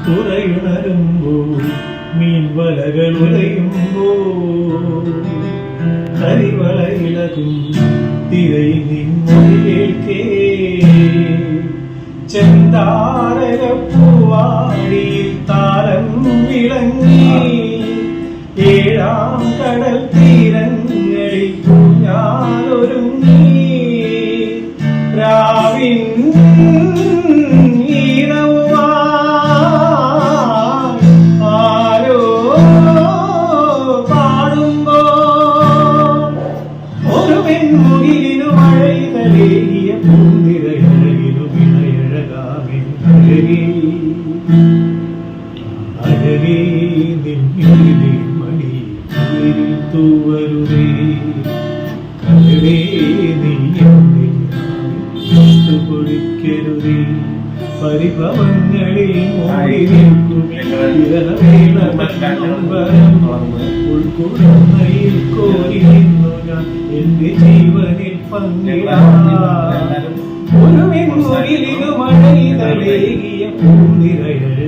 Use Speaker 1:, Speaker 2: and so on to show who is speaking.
Speaker 1: തുറയുണരുമ്പോൾ മീൻവലകൾ ഉലയുമ്പോൾ കരിവളയിലകും തിരയിൽ നിന്നൊരു കേൾക്കേ ചെന്താരകപ്പൂവാടിയിൽ താരം വിളങ്ങി ഏഴാം കടൽ തീരങ്ങളിൽ ഞാനൊരുങ്ങി രാവിൻ ആരോ പാടുമ്പോ ഒരു പെൺമുകിലിനു മഴയിതലേകിയ പൂന്തിരയഴകിനു വിളയഴകാമേ അഴകേ നിന്നിലെ മണി തൂവരുതേ കരവേ നീ പൊടിക്കരുതേ പരിഭവങ്ങളിൽ മോടി ഉൾക്കൊള്ളുന്നയിൽ കോരി നിന്നു ഞാൻ എന്റെ ജീവനിൽ പങ്കിടാൻ ഒരു മഴയിതലേകിയ പൂന്തിരയഴ